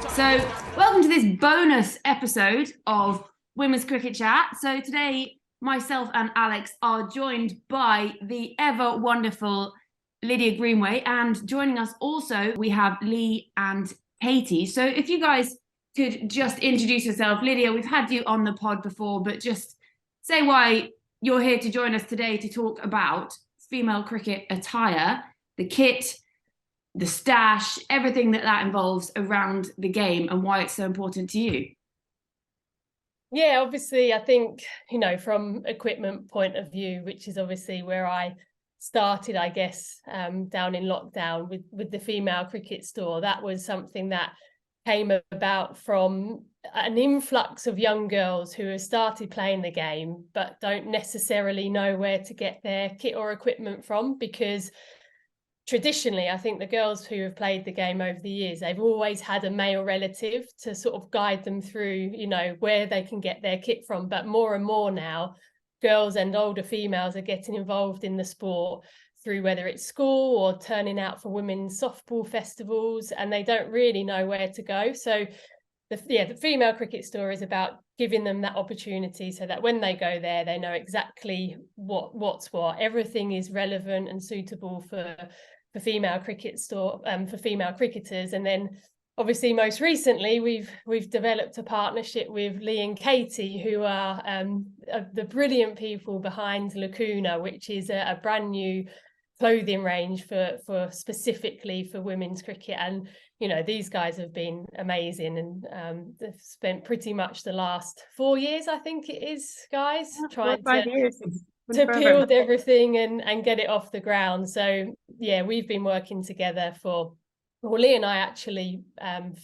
So, welcome to this bonus episode of Women's Cricket Chat. So today, myself and Alex are joined by the ever wonderful Lydia Greenway, and joining us also, we have Leigh and Katie. So if you guys could just introduce yourself. Lydia, we've had you on the pod before, but just say why you're here to join us today to talk about female cricket attire, the kit, the stash, everything that involves around the game, and why it's so important to you. Yeah, obviously, I think, from equipment point of view, which is obviously where I started, I guess, down in lockdown with the female cricket store. That was something that came about from an influx of young girls who have started playing the game, but don't necessarily know where to get their kit or equipment from, because traditionally, I think the girls who have played the game over the years, they've always had a male relative to sort of guide them through, where they can get their kit from. But more and more now, girls and older females are getting involved in the sport through whether it's school or turning out for women's softball festivals, and they don't really know where to go. So the female cricket store is about giving them that opportunity so that when they go there, they know exactly what's what. Everything is relevant and suitable for female for female cricketers. And then obviously most recently we've developed a partnership with Leigh and Katie, who are the brilliant people behind Lacuna, which is a brand new clothing range for specifically for women's cricket. And these guys have been amazing, and they've spent pretty much the last 4 years, I think it is, guys, trying to build everything and get it off the ground. So yeah, we've been working together Leigh and I actually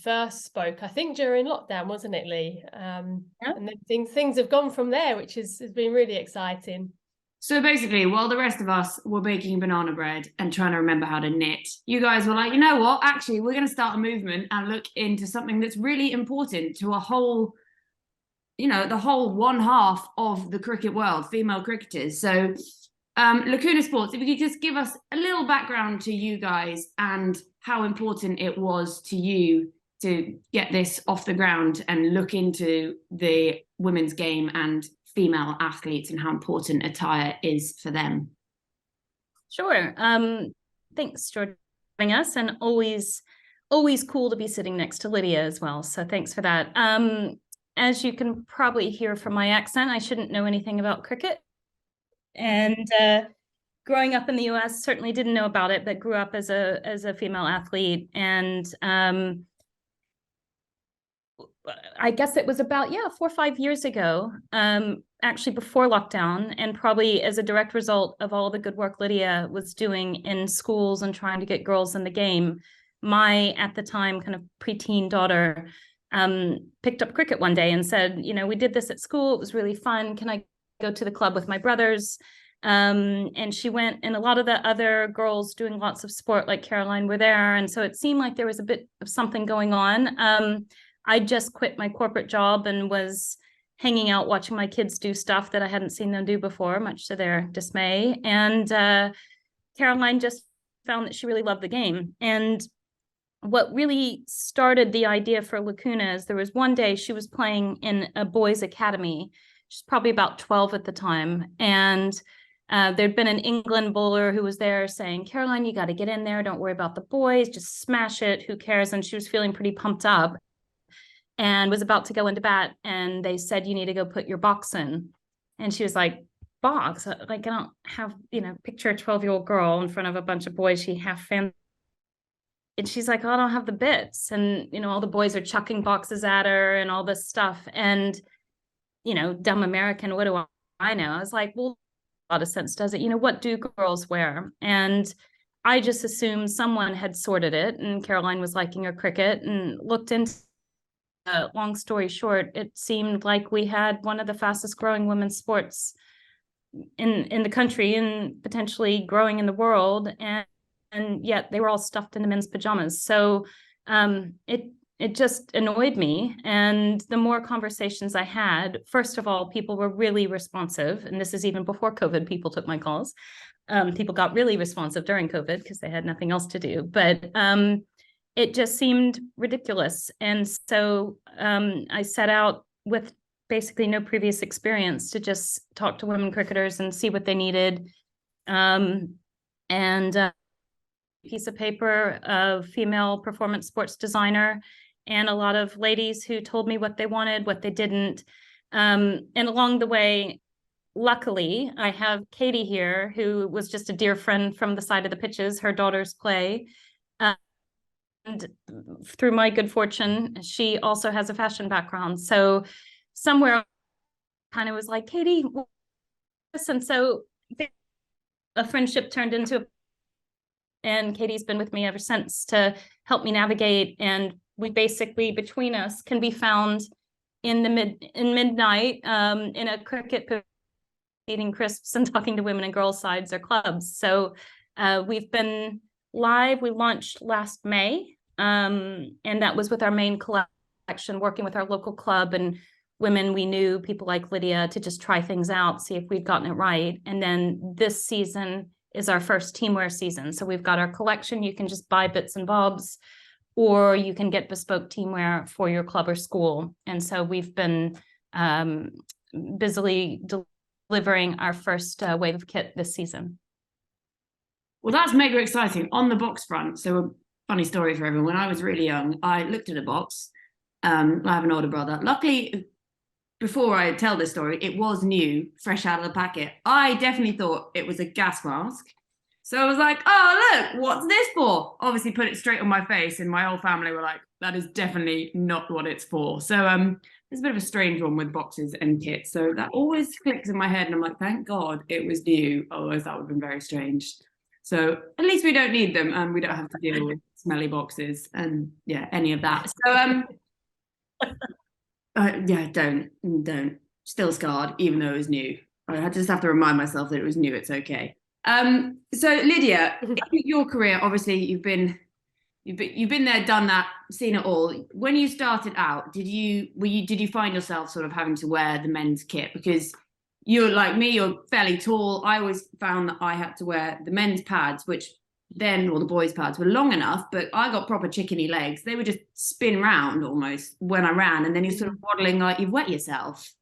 first spoke, I think, during lockdown, wasn't it, Leigh? Yeah. And then things have gone from there, which has been really exciting. So basically, while the rest of us were baking banana bread and trying to remember how to knit, you guys were like, you know what, actually, we're going to start a movement and look into something that's really important to a whole, the whole one half of the cricket world, female cricketers. So Lacuna Sports, if you could just give us a little background to you guys and how important it was to you to get this off the ground and look into the women's game and female athletes and how important attire is for them. Sure. Thanks, George, for having us, and always cool to be sitting next to Lydia as well. So thanks for that. As you can probably hear from my accent, I shouldn't know anything about cricket. And growing up in the US, certainly didn't know about it, but grew up as a female athlete. And I guess it was about 4 or 5 years ago, actually before lockdown, and probably as a direct result of all the good work Lydia was doing in schools and trying to get girls in the game. My, at the time, kind of preteen daughter picked up cricket one day and said, we did this at school. It was really fun. Can I go to the club with my brothers? And she went, and a lot of the other girls doing lots of sport like Caroline were there. And so it seemed like there was a bit of something going on. I just quit my corporate job and was hanging out watching my kids do stuff that I hadn't seen them do before, much to their dismay. And Caroline just found that she really loved the game. And what really started the idea for Lacuna is there was one day she was playing in a boys' academy. She's probably about 12 at the time. And there'd been an England bowler who was there saying, Caroline, you got to get in there. Don't worry about the boys. Just smash it. Who cares? And she was feeling pretty pumped up and was about to go into bat. And they said, you need to go put your box in. And she was like, box? Like, I don't have, picture a 12-year-old girl in front of a bunch of boys she half fans. And she's like, oh, I don't have the bits. And, all the boys are chucking boxes at her and all this stuff. And, dumb American, what do I know? I was like, well, a lot of sense, does it? What do girls wear? And I just assumed someone had sorted it, and Caroline was liking her cricket and looked into long story short, it seemed like we had one of the fastest growing women's sports in the country and potentially growing in the world. And yet they were all stuffed into men's pajamas. So it it just annoyed me. And the more conversations I had, first of all, people were really responsive. And this is even before COVID, people took my calls. People got really responsive during COVID because they had nothing else to do. But it just seemed ridiculous. And so I set out with basically no previous experience to just talk to women cricketers and see what they needed. Piece of paper, a female performance sports designer, and a lot of ladies who told me what they wanted, what they didn't. And along the way, luckily, I have Katie here, who was just a dear friend from the side of the pitches. Her daughters play. And through my good fortune, she also has a fashion background. So somewhere kind of was like, Katie, listen. So a friendship turned into, and Katie's been with me ever since to help me navigate. And we basically, between us, can be found in midnight in a cricket pool, eating crisps and talking to women and girls sides or clubs. So we've been live. We launched last May, and that was with our main collection, working with our local club and women we knew, people like Lydia, to just try things out, see if we'd gotten it right. And then this season is our first teamwear season. So we've got our collection. You can just buy bits and bobs, or you can get bespoke teamwear for your club or school. And so we've been busily delivering our first wave of kit this season. Well, that's mega exciting. On the box front, so a funny story for everyone. When I was really young, I looked at a box. I have an older brother. Luckily, before I tell this story, it was new, fresh out of the packet. I definitely thought it was a gas mask. So I was like, oh, look, what's this for? Obviously put it straight on my face, and my whole family were like, that is definitely not what it's for. So it's a bit of a strange one with boxes and kits. So that always clicks in my head, and I'm like, thank God it was new. Otherwise that would have been very strange. So at least we don't need them, and we don't have to deal with smelly boxes and any of that. So yeah, don't. Still scarred, even though it was new. I just have to remind myself that it was new. It's okay. So Lydia, in your career, obviously you've been there, done that, seen it all. When you started out, did you find yourself sort of having to wear the men's kit? Because you're like me, you're fairly tall. I always found that I had to wear the men's pads, which then, or the boys' pads, were long enough, but I got proper chickeny legs. They would just spin round almost when I ran, and then you're sort of waddling like you've wet yourself.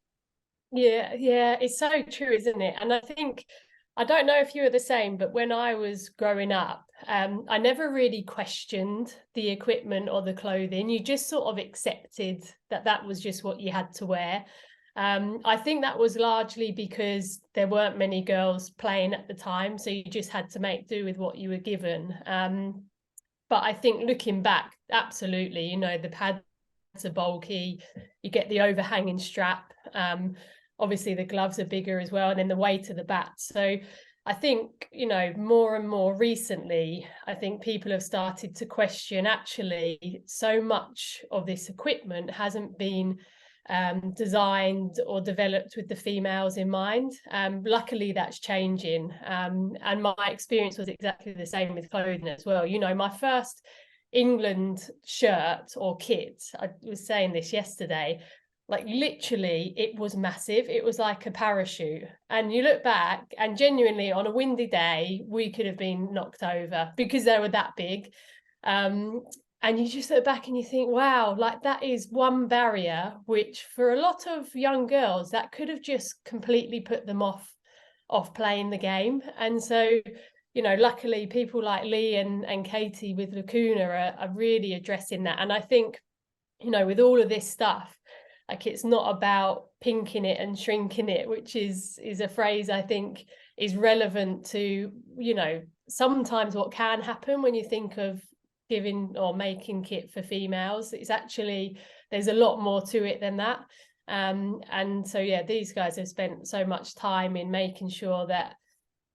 Yeah, it's so true, isn't it? And I think, I don't know if you were the same, but when I was growing up, I never really questioned the equipment or the clothing. You just sort of accepted that that was just what you had to wear. I think that was largely because there weren't many girls playing at the time, so you just had to make do with what you were given. But I think looking back, absolutely, the pads are bulky, you get the overhanging strap, obviously the gloves are bigger as well, and then the weight of the bat. So I think, more and more recently, I think people have started to question, actually, so much of this equipment hasn't been designed or developed with the females in mind. Luckily that's changing, and my experience was exactly the same with clothing as well. My first England shirt or kit, I was saying this yesterday, like literally it was massive. It was like a parachute, and you look back and genuinely on a windy day we could have been knocked over because they were that big. And you just look back and you think, wow, like that is one barrier, which for a lot of young girls, that could have just completely put them off playing the game. And so, luckily people like Leigh and Katie with Lacuna are really addressing that. And I think, with all of this stuff, like it's not about pinking it and shrinking it, which is a phrase I think is relevant to, sometimes what can happen when you think of giving or making kit for females. It's actually, there's a lot more to it than that. And so, these guys have spent so much time in making sure that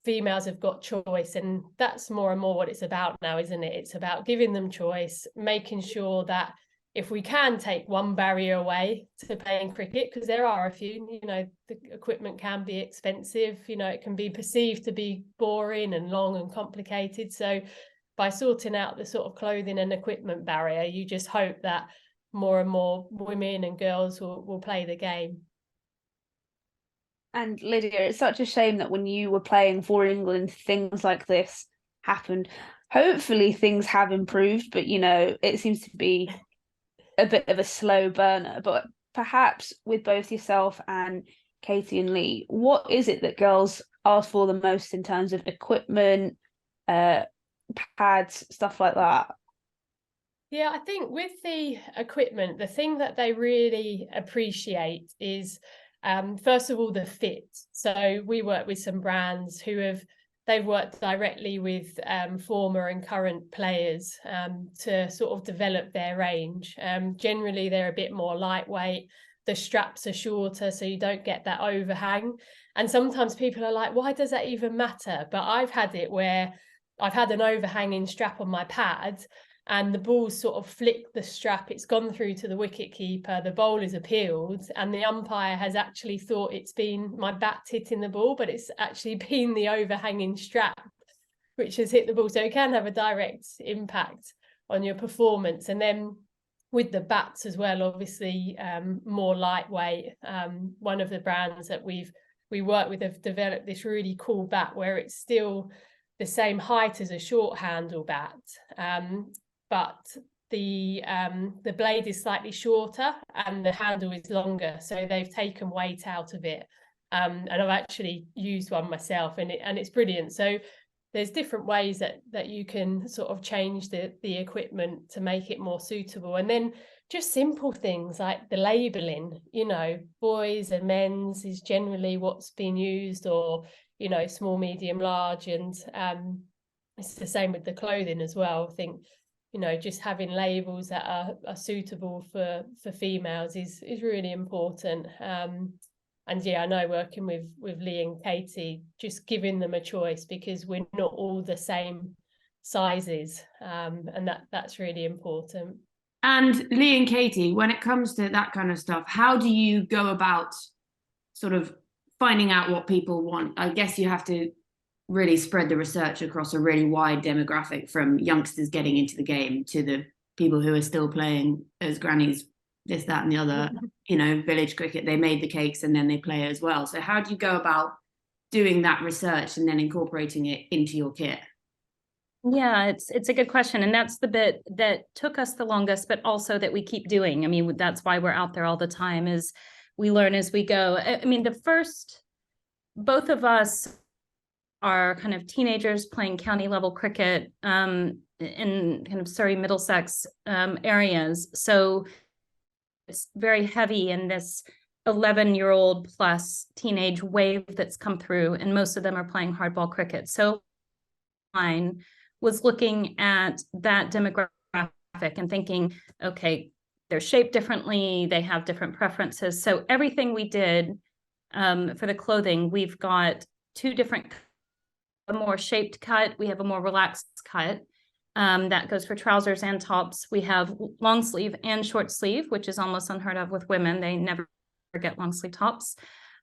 females have got choice. And that's more and more what it's about now, isn't it? It's about giving them choice, making sure that if we can take one barrier away to playing cricket, because there are a few, the equipment can be expensive, it can be perceived to be boring and long and complicated. So by sorting out the sort of clothing and equipment barrier, you just hope that more and more women and girls will play the game. And Lydia, it's such a shame that when you were playing for England, things like this happened. Hopefully things have improved, but it seems to be a bit of a slow burner. But perhaps with both yourself and Katie and Leigh, what is it that girls ask for the most in terms of equipment, pads, stuff like that? Yeah, I think with the equipment, the thing that they really appreciate is, first of all, the fit. So we work with some brands they've worked directly with former and current players to sort of develop their range. Generally, they're a bit more lightweight. The straps are shorter, so you don't get that overhang. And sometimes people are like, why does that even matter? But I've had it where I've had an overhanging strap on my pad, and the ball's sort of flicked the strap, it's gone through to the wicket keeper, the bowl is appealed, and the umpire has actually thought it's been my bat hitting the ball, but it's actually been the overhanging strap which has hit the ball. So it can have a direct impact on your performance. And then with the bats as well, obviously more lightweight. One of the brands that we work with have developed this really cool bat where it's still the same height as a short handle bat, but the blade is slightly shorter and the handle is longer, so they've taken weight out of it. And I've actually used one myself, and it's brilliant. So there's different ways that you can sort of change the equipment to make it more suitable. And then just simple things like the labeling, boys and men's is generally what's been used, or small, medium, large. And it's the same with the clothing as well. I think just having labels that are suitable for females is really important. And yeah, I know working with Leigh and Katie, just giving them a choice, because we're not all the same sizes, and that's really important. And Leigh and Katie, when it comes to that kind of stuff, how do you go about sort of finding out what people want? I guess you have to really spread the research across a really wide demographic, from youngsters getting into the game to the people who are still playing as grannies, this, that, and the other, village cricket. They made the cakes and then they play as well. So how do you go about doing that research and then incorporating it into your kit? Yeah, it's a good question. And that's the bit that took us the longest, but also that we keep doing. I mean, that's why we're out there all the time, is we learn as we go. I mean, both of us are kind of teenagers playing county level cricket in kind of Surrey, Middlesex areas. So it's very heavy in this 11-year-old plus teenage wave that's come through, and most of them are playing hardball cricket. So mine was looking at that demographic and thinking, okay, they're shaped differently, they have different preferences. So everything we did for the clothing, we've got two different, a more shaped cut, we have a more relaxed cut. That goes for trousers and tops. We have long sleeve and short sleeve, which is almost unheard of with women. They never get long sleeve tops.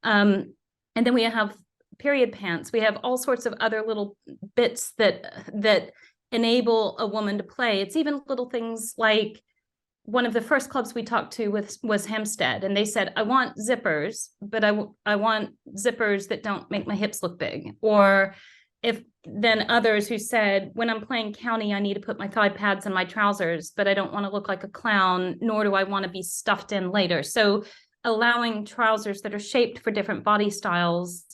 And then we have period pants. We have all sorts of other little bits that enable a woman to play. It's even little things like, one of the first clubs we talked to was Hempstead, and they said, I want zippers, but I want zippers that don't make my hips look big. Or then others who said, when I'm playing county, I need to put my thigh pads in my trousers, but I don't want to look like a clown, nor do I want to be stuffed in later. So allowing trousers that are shaped for different body styles,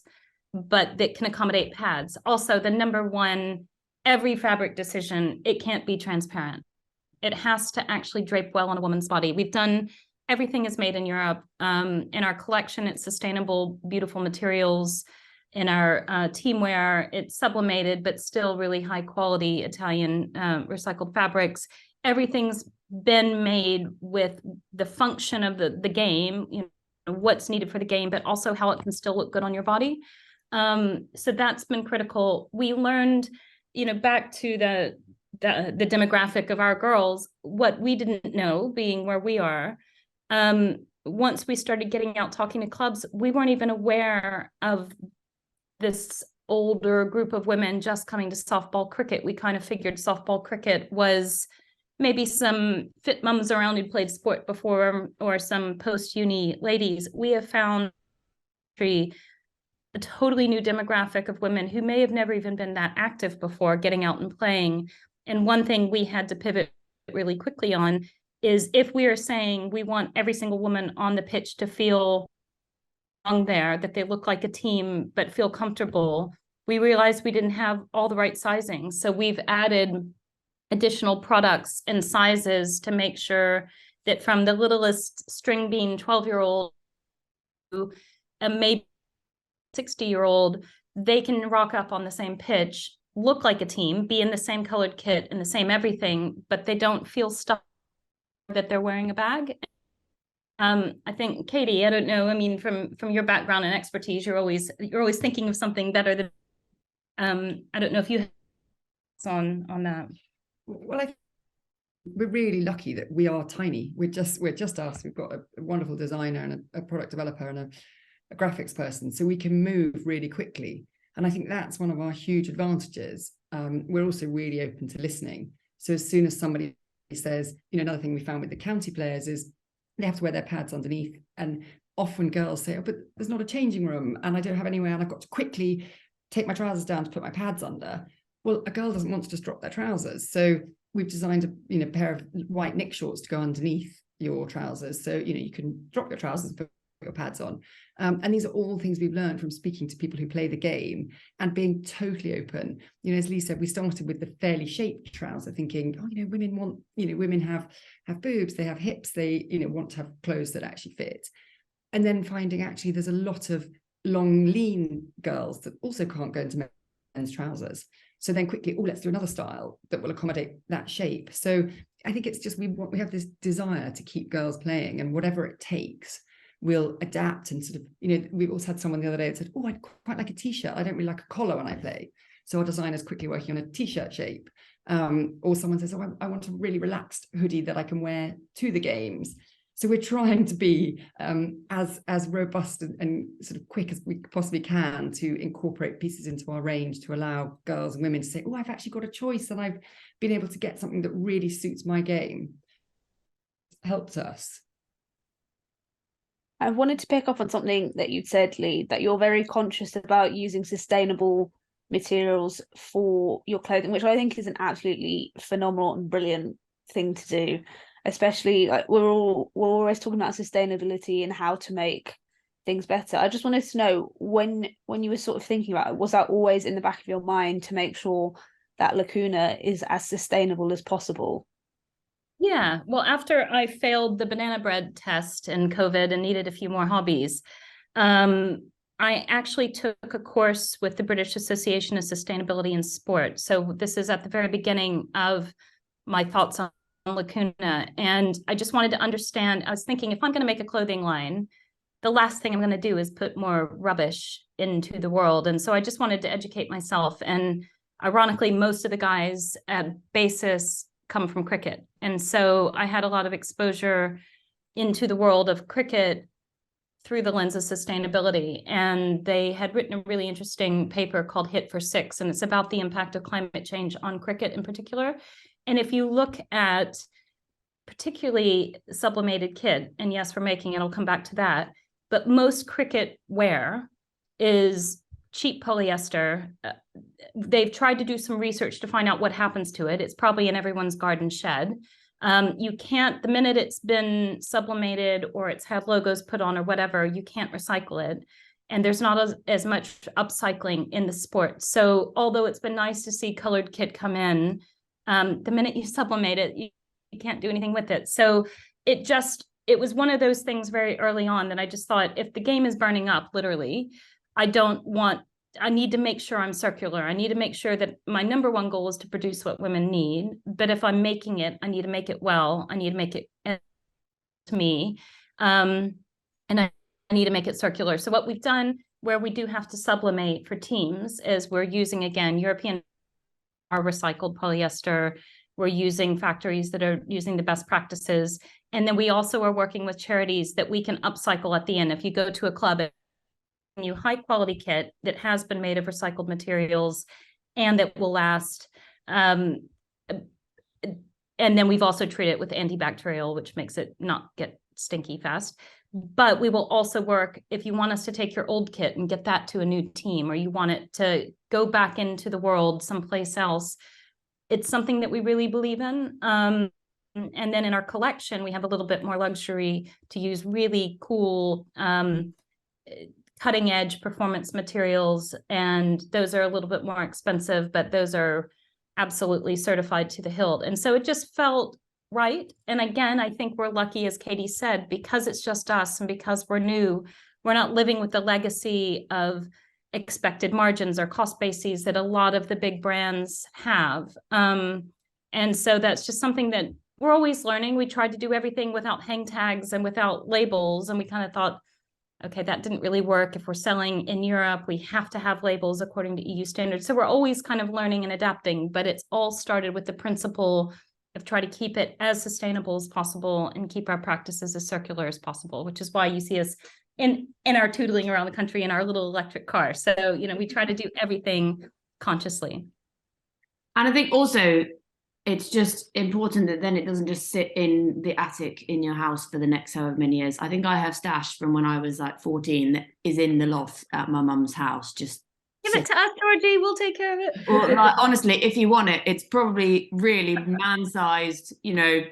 but that can accommodate pads. Also, the number one, every fabric decision, it can't be transparent. It has to actually drape well on a woman's body. We've done, everything is made in Europe. In our collection, it's sustainable, beautiful materials. In our teamwear, it's sublimated, but still really high quality Italian recycled fabrics. Everything's been made with the function of the game, what's needed for the game, but also how it can still look good on your body. So that's been critical. We learned, back to the demographic of our girls, what we didn't know, being where we are. Once we started getting out talking to clubs, we weren't even aware of this older group of women just coming to softball cricket. We kind of figured softball cricket was maybe some fit mums around who'd played sport before, or some post-uni ladies, we have found a totally new demographic of women who may have never even been that active before getting out and playing. And one thing we had to pivot really quickly on is, if we are saying we want every single woman on the pitch to feel on there, that they look like a team but feel comfortable, we realized we didn't have all the right sizing. So we've added additional products and sizes to make sure that from the littlest string bean 12-year-old to a maybe 60-year-old, they can rock up on the same pitch, look like a team, be in the same colored kit and the same everything, but they don't feel stuck that they're wearing a bag. I think, Katie, I don't know, I mean, from your background and expertise, you're always thinking of something better than, I don't know if you have on that. Well, we're really lucky that we are tiny. We're just us. We've got a wonderful designer and a product developer and a graphics person, so we can move really quickly. And I think that's one of our huge advantages. We're also really open to listening. So as soon as somebody says, another thing we found with the county players is they have to wear their pads underneath. And often girls say, oh, but there's not a changing room and I don't have anywhere and I've got to quickly take my trousers down to put my pads under. Well, a girl doesn't want to just drop their trousers. So we've designed a pair of white knit shorts to go underneath your trousers. So, you can drop your trousers and put your pads on. And these are all things we've learned from speaking to people who play the game and being totally open. As Leigh said, we started with the fairly shaped trouser, thinking, women want, women have boobs, they have hips, they, want to have clothes that actually fit. And then finding actually there's a lot of long, lean girls that also can't go into men's trousers. So then quickly, let's do another style that will accommodate that shape. So I think it's just, we have this desire to keep girls playing, and whatever it takes, we'll adapt. And sort of, we also had someone the other day that said, I'd quite like a t-shirt. I don't really like a collar when I play. So our designer's quickly working on a t-shirt shape. Or someone says, I want a really relaxed hoodie that I can wear to the games. So we're trying to be as robust and sort of quick as we possibly can to incorporate pieces into our range to allow girls and women to say, I've actually got a choice and I've been able to get something that really suits my game. It's helped us. I wanted to pick up on something that you'd said, Leigh, that you're very conscious about using sustainable materials for your clothing, which I think is an absolutely phenomenal and brilliant thing to do. Especially, like, we're always talking about sustainability and how to make things better. I just wanted to know, when you were sort of thinking about it, was that always in the back of your mind to make sure that Lacuna is as sustainable as possible? Yeah, well, after I failed the banana bread test and COVID and needed a few more hobbies, I actually took a course with the British Association of Sustainability in Sport. So this is at the very beginning of my thoughts on Lacuna. And I just wanted to understand, I was thinking, if I'm going to make a clothing line, the last thing I'm going to do is put more rubbish into the world. And so I just wanted to educate myself. And ironically, most of the guys at Basis come from cricket. And so I had a lot of exposure into the world of cricket through the lens of sustainability. And they had written a really interesting paper called Hit for Six, and it's about the impact of climate change on cricket in particular. And if you look at particularly sublimated kit, and yes, we're making it, I'll come back to that, but most cricket wear is cheap polyester. They've tried to do some research to find out what happens to it. It's probably in everyone's garden shed. You can't, the minute it's been sublimated or it's had logos put on or whatever, you can't recycle it. And there's not as much upcycling in the sport. So although it's been nice to see colored kit come in, the minute you sublimate it, you can't do anything with it. So it was one of those things very early on that I just thought, if the game is burning up, literally, I need to make sure I'm circular. I need to make sure that my number one goal is to produce what women need. But if I'm making it, I need to make it well. I need to make it to me. And I need to make it circular. So what we've done, where we do have to sublimate for teams, is we're using, again, European our recycled polyester. We're using factories that are using the best practices. And then we also are working with charities that we can upcycle at the end. If you go to a club, you high quality kit that has been made of recycled materials and that will last. And then we've also treated it with antibacterial, which makes it not get stinky fast. But we will also work, if you want us to take your old kit and get that to a new team, or you want it to go back into the world someplace else, it's something that we really believe in. And then in our collection, we have a little bit more luxury to use really cool cutting edge performance materials. And those are a little bit more expensive, but those are absolutely certified to the hilt. And so it just felt right. And again, I think we're lucky, as Katie said, because it's just us and because we're new, we're not living with the legacy of expected margins or cost bases that a lot of the big brands have. And so that's just something that we're always learning. We tried to do everything without hang tags and without labels. And we kind of thought, okay, that didn't really work. If we're selling in Europe, we have to have labels according to EU standards. So we're always kind of learning and adapting, but it's all started with the principle of try to keep it as sustainable as possible and keep our practices as circular as possible, which is why you see us in our tootling around the country in our little electric car. So, we try to do everything consciously. And I think also it's just important that then it doesn't just sit in the attic in your house for the next however many years. I think I have stash from when I was like 14 that is in the loft at my mum's house. Just give it to us, Georgie. We'll take care of it. Or like, honestly, if you want it, it's probably really man-sized,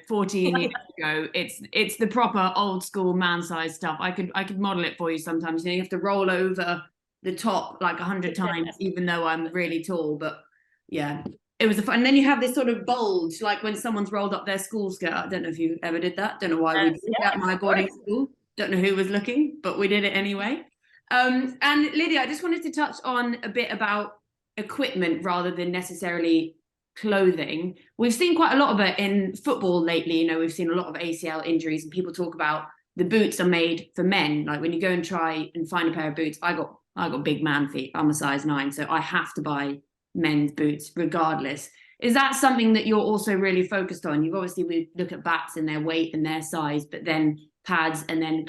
14 years ago. It's the proper old school man-sized stuff. I could model it for you sometimes. You have to roll over the top like 100 times, even though I'm really tall. But yeah, it was fun. And then you have this sort of bulge, like when someone's rolled up their school skirt. I don't know if you ever did that. Don't know why we did that at my boarding school. Don't know who was looking, but we did it anyway. And Lydia, I just wanted to touch on a bit about equipment rather than necessarily clothing. We've seen quite a lot of it in football lately. We've seen a lot of ACL injuries, and people talk about the boots are made for men. Like when you go and try and find a pair of boots, I got big man feet. I'm a size 9, so I have to buy men's boots regardless. Is that something that you're also really focused on? We look at bats and their weight and their size, but then pads and then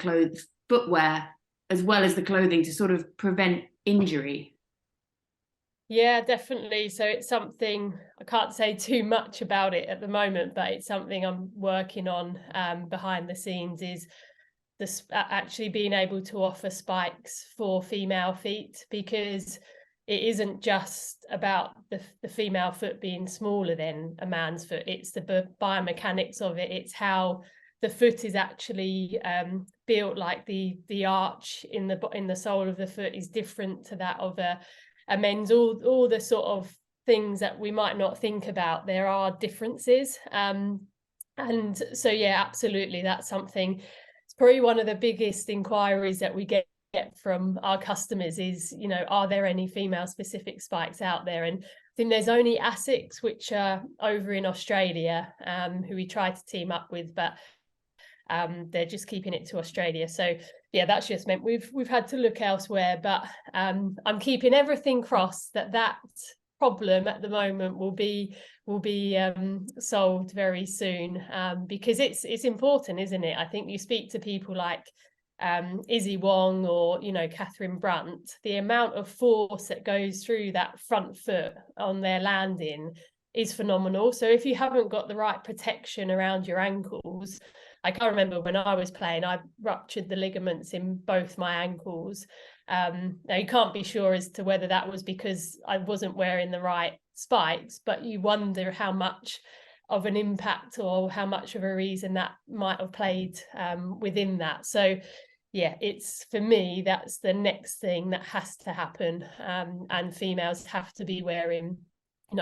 footwear as well as the clothing to sort of prevent injury. Yeah, definitely. So it's something, I can't say too much about it at the moment, but it's something I'm working on behind the scenes, is this actually being able to offer spikes for female feet, because it isn't just about the female foot being smaller than a man's foot. It's the biomechanics of it. It's how the foot is actually built, like the arch in the sole of the foot is different to that of a men's. All the sort of things that we might not think about, there are differences. And so, yeah, absolutely. That's something, it's probably one of the biggest inquiries that we get from our customers is, are there any female specific spikes out there? And I think there's only ASICS, which are over in Australia, who we try to team up with, but they're just keeping it to Australia. So yeah, that's just meant we've had to look elsewhere, but I'm keeping everything crossed that problem at the moment will be solved very soon, because it's important, isn't it? I think you speak to people like Izzy Wong or Catherine Brunt, the amount of force that goes through that front foot on their landing is phenomenal. So if you haven't got the right protection around your ankles, I can't remember when I was playing, I ruptured the ligaments in both my ankles. Now you can't be sure as to whether that was because I wasn't wearing the right spikes, but you wonder how much of an impact or how much of a reason that might have played within that. So yeah, it's, for me, that's the next thing that has to happen, and females have to be wearing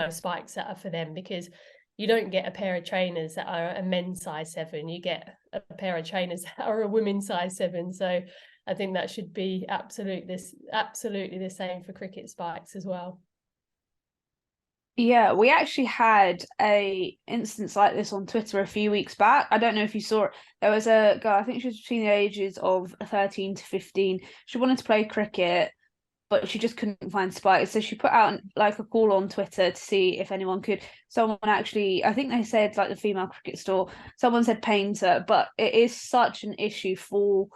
spikes that are for them, because you don't get a pair of trainers that are a men's size 7, you get a pair of trainers that are a women's size 7. So I think that should be absolutely the same for cricket spikes as well. Yeah, we actually had a instance like this on Twitter a few weeks back. I don't know if you saw it. There was a girl, I think she was between the ages of 13 to 15. She wanted to play cricket, but she just couldn't find spikes. So she put out like a call on Twitter to see if anyone could. Someone actually, I think they said like the female cricket store, someone said painter, but it is such an issue for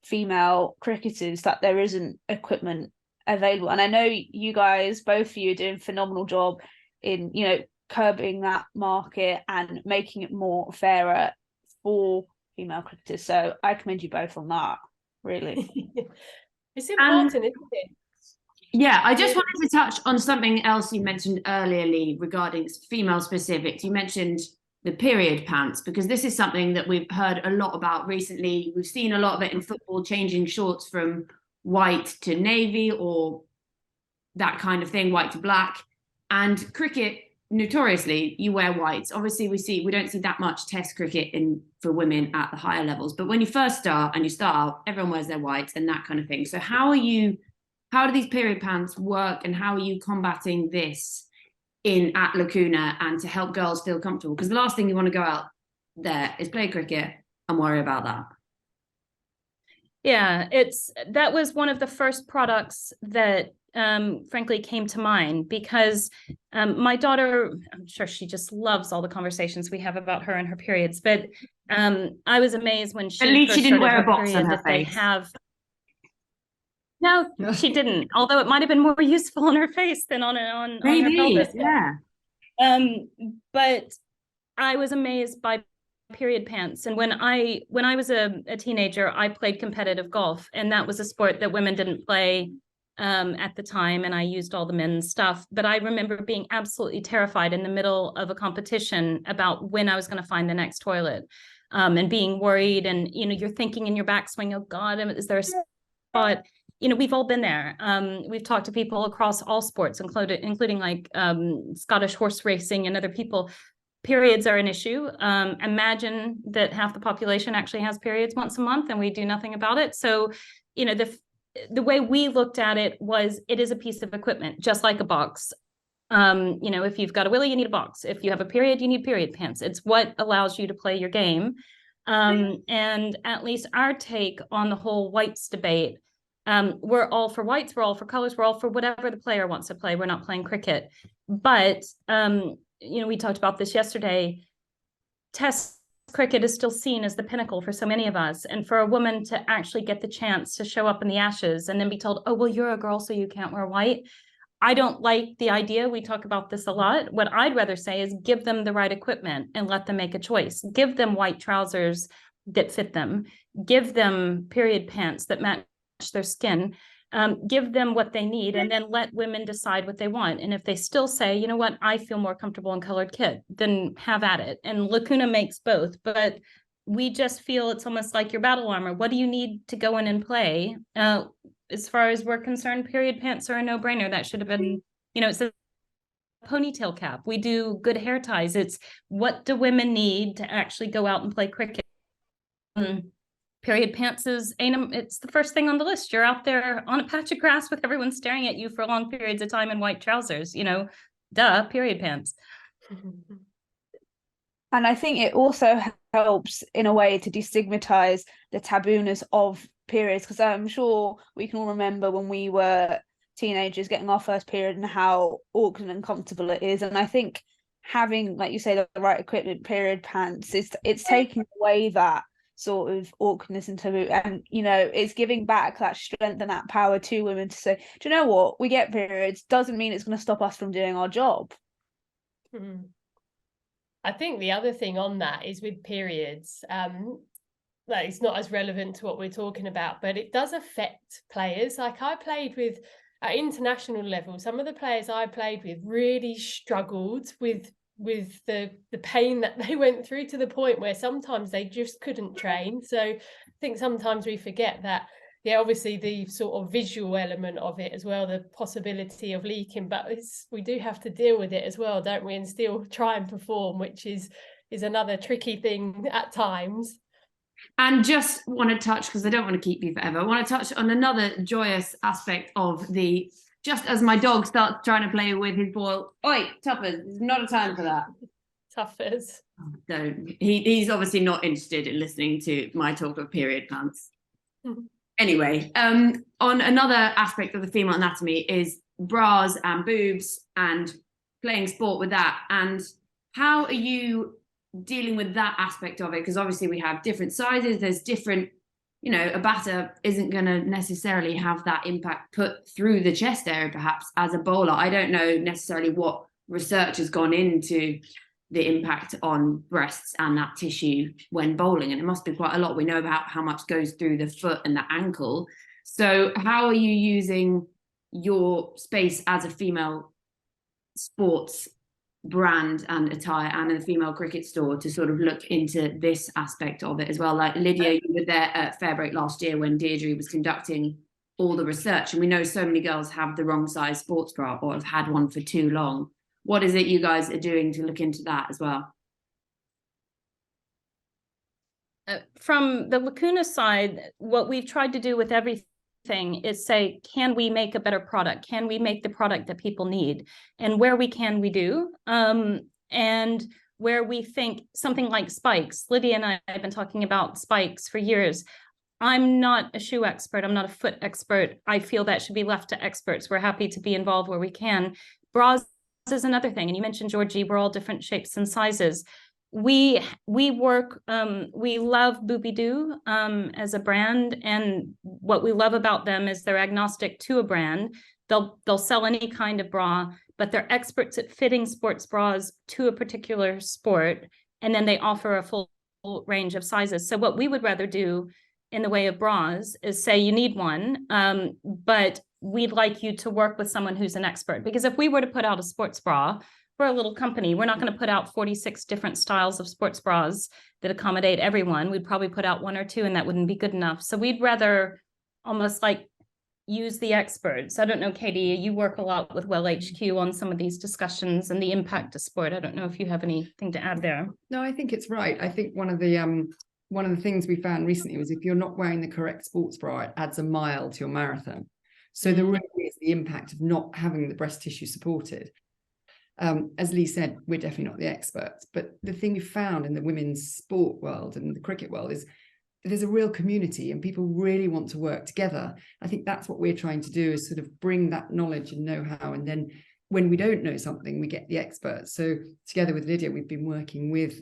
female cricketers that there isn't equipment available. And I know you guys, both of you, are doing a phenomenal job in, curbing that market and making it more fairer for female cricketers. So I commend you both on that, really. It's important, isn't it? Yeah, I just wanted to touch on something else you mentioned earlier, Leigh, regarding female specifics. You mentioned the period pants, because this is something that we've heard a lot about recently. We've seen a lot of it in football, changing shorts from white to navy or that kind of thing, white to black. And cricket, notoriously, you wear whites. Obviously, we don't see that much test cricket for women at the higher levels. But when you first start and you start out, everyone wears their whites and that kind of thing. So how do these period pants work, and how are you combating this at Lacuna and to help girls feel comfortable? Because the last thing you want to go out there is play cricket and worry about that. Yeah, that was one of the first products that frankly came to mind, because my daughter, I'm sure she just loves all the conversations we have about her and her periods, but I was amazed when At least she didn't wear a box on her that face. they have. No, she didn't. Although it might have been more useful on her face than on her pelvis. Yeah. But I was amazed by period pants. And when I was a teenager, I played competitive golf, and that was a sport that women didn't play at the time, and I used all the men's stuff. But I remember being absolutely terrified in the middle of a competition about when I was going to find the next toilet, and being worried. And you're thinking in your backswing, oh God, is there a spot? We've all been there. We've talked to people across all sports, including like Scottish horse racing and other people. Periods are an issue. Imagine that half the population actually has periods once a month and we do nothing about it. So, the way we looked at it was, it is a piece of equipment, just like a box. If you've got a willy, you need a box. If you have a period, you need period pants. It's what allows you to play your game. And at least our take on the whole whites debate, we're all for whites, we're all for colors, we're all for whatever the player wants to play. We're not playing cricket. But, we talked about this yesterday. Test cricket is still seen as the pinnacle for so many of us. And for a woman to actually get the chance to show up in the Ashes and then be told, oh, well, you're a girl, so you can't wear white. I don't like the idea. We talk about this a lot. What I'd rather say is give them the right equipment and let them make a choice. Give them white trousers that fit them. Give them period pants that match their skin. Give them what they need, and then let women decide what they want. And if they still say, you know what, I feel more comfortable in colored kit, then have at it. And Lacuna makes both, but we just feel it's almost like your battle armor. What do you need to go in and play? As far as we're concerned, period pants are a no-brainer. That should have been, it's a ponytail cap. We do good hair ties. It's what do women need to actually go out and play cricket? Period pants it's the first thing on the list. You're out there on a patch of grass with everyone staring at you for long periods of time in white trousers, period pants. And I think it also helps in a way to destigmatize the tabooness of periods, because I'm sure we can all remember when we were teenagers getting our first period and how awkward and uncomfortable it is. And I think having, like you say, the right equipment, period pants, it's taking away that sort of awkwardness and taboo, and it's giving back that strength and that power to women to say, do you know what, we get periods, doesn't mean it's going to stop us from doing our job. I think the other thing on that is with periods, that it's not as relevant to what we're talking about, but it does affect players. Like I played with at international level, some of the players I played with really struggled with the pain that they went through, to the point where sometimes they just couldn't train. So I think sometimes we forget that, obviously the sort of visual element of it as well, the possibility of leaking, but we do have to deal with it as well, don't we, and still try and perform, which is another tricky thing at times. And just want to touch, because I don't want to keep you forever, I want to touch on another joyous aspect of just as my dog starts trying to play with his ball. Oi, Tuffers, there's not a time for that. Tuffers. Don't. He's obviously not interested in listening to my talk of period pants. Anyway, on another aspect of the female anatomy is bras and boobs and playing sport with that. And how are you dealing with that aspect of it? Because obviously we have different sizes, there's different, a batter isn't going to necessarily have that impact put through the chest area perhaps as a bowler. I don't know necessarily what research has gone into the impact on breasts and that tissue when bowling, and it must be quite a lot. We know about how much goes through the foot and the ankle. So how are you using your space as a female sports brand and attire and in the female cricket store to sort of look into this aspect of it as well? Like Lydia, you were there at Fairbreak last year when Deirdre was conducting all the research, and we know so many girls have the wrong size sports bra or have had one for too long. What is it you guys are doing to look into that as well? From the Lacuna side, what we've tried to do with everything is say, can we make a better product? Can we make the product that people need? And where we can, we do. And where we think something like spikes, Lydia and I have been talking about spikes for years. I'm not a shoe expert. I'm not a foot expert. I feel that should be left to experts. We're happy to be involved where we can. Bras is another thing. And you mentioned, Georgie, we're all different shapes and sizes. We work, we love Boopy Doo as a brand. And what we love about them is they're agnostic to a brand. They'll sell any kind of bra, but they're experts at fitting sports bras to a particular sport. And then they offer a full range of sizes. So what we would rather do in the way of bras is say you need one, but we'd like you to work with someone who's an expert. Because if we were to put out a sports bra, we're a little company, we're not going to put out 46 different styles of sports bras that accommodate everyone. We'd probably put out one or two, and that wouldn't be good enough. So we'd rather almost like use the experts. I don't know, Katie, you work a lot with Well HQ on some of these discussions and the impact of sport. I don't know if you have anything to add there. No, I think it's right. I think one of the things we found recently was if you're not wearing the correct sports bra, it adds a mile to your marathon. So there really is the impact of not having the breast tissue supported. As Leigh said, we're definitely not the experts, but the thing we found in the women's sport world and the cricket world is there's a real community and people really want to work together. I think that's what we're trying to do, is sort of bring that knowledge and know-how, and then when we don't know something, we get the experts. So together with Lydia, we've been working with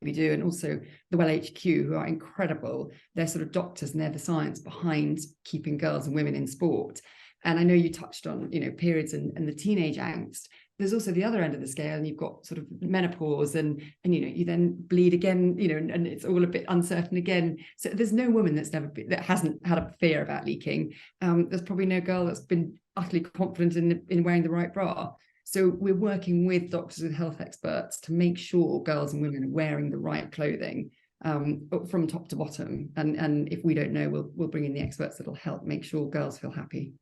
we do, and also the Well HQ, who are incredible. They're sort of doctors, and they're the science behind keeping girls and women in sport. And I know you touched on, periods and the teenage angst. There's also the other end of the scale, and you've got sort of menopause, and you then bleed again, and it's all a bit uncertain again. So there's no woman that hasn't had a fear about leaking. There's probably no girl that's been utterly confident in wearing the right bra. So we're working with doctors, with health experts, to make sure girls and women are wearing the right clothing from top to bottom. And if we don't know, we'll bring in the experts that'll help make sure girls feel happy.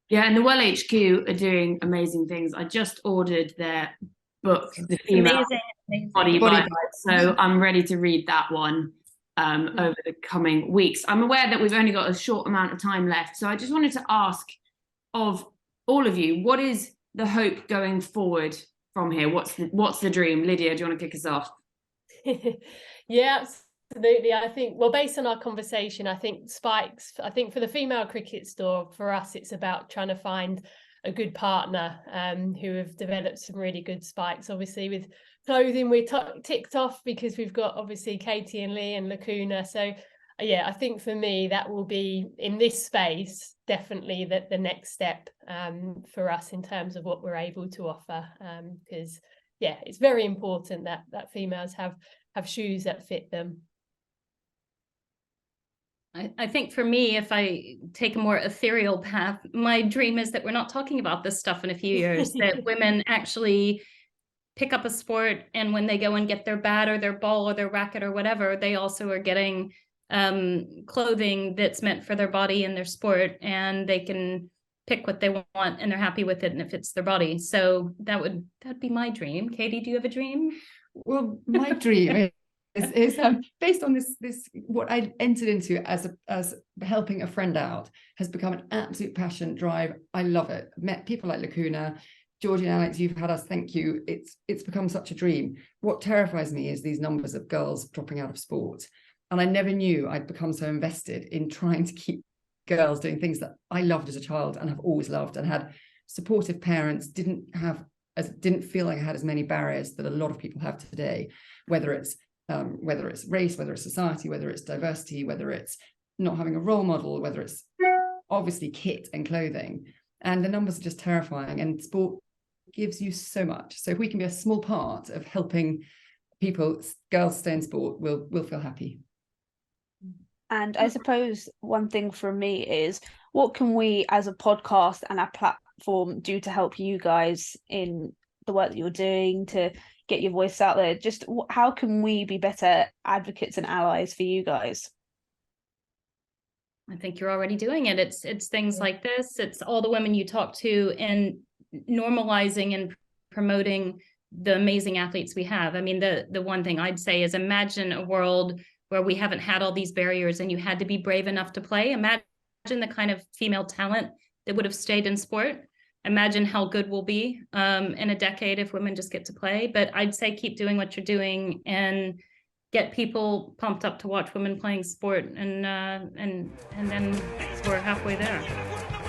Yeah, and the Well HQ are doing amazing things. I just ordered their book, The Female Body Guide, so I'm ready to read that one over the coming weeks. I'm aware that we've only got a short amount of time left, so I just wanted to ask of all of you, what is the hope going forward from here? What's the dream? Lydia, do you want to kick us off? Yeah, absolutely. I think, well, based on our conversation, I think spikes, I think for the female cricket store, for us, it's about trying to find a good partner who have developed some really good spikes. Obviously with clothing, we're ticked off because we've got obviously Katie and Leigh and Lacuna. So yeah, I think for me, that will be in this space, definitely the next step for us in terms of what we're able to offer. Because yeah, it's very important that females have shoes that fit them. I think for me, if I take a more ethereal path, my dream is that we're not talking about this stuff in a few years, that women actually pick up a sport, and when they go and get their bat or their ball or their racket or whatever, they also are getting clothing that's meant for their body and their sport, and they can pick what they want and they're happy with it and it fits their body. So that'd be my dream. Katie, do you have a dream? Well, my dream is based on this what I entered into as helping a friend out has become an absolute passion drive. I love it. I've met people like Lacuna, Georgie and Alex, you've had us, thank you. It's become such a dream. What terrifies me is these numbers of girls dropping out of sport. And I never knew I'd become so invested in trying to keep girls doing things that I loved as a child and have always loved, and had supportive parents, didn't feel like I had as many barriers that a lot of people have today, whether it's race, whether it's society, whether it's diversity, whether it's not having a role model, whether it's obviously kit and clothing. And the numbers are just terrifying. And sport gives you so much. So if we can be a small part of helping people, girls stay in sport, we'll feel happy. And I suppose one thing from me is, what can we as a podcast and our platform do to help you guys in the work that you're doing to get your voice out there? Just how can we be better advocates and allies for you guys? I think you're already doing it. It's things like this. It's all the women you talk to and normalizing and promoting the amazing athletes we have. I mean, the one thing I'd say is, imagine a world where we haven't had all these barriers and you had to be brave enough to play. Imagine the kind of female talent that would have stayed in sport. Imagine how good we'll be in a decade if women just get to play. But I'd say keep doing what you're doing and get people pumped up to watch women playing sport, and then we're halfway there.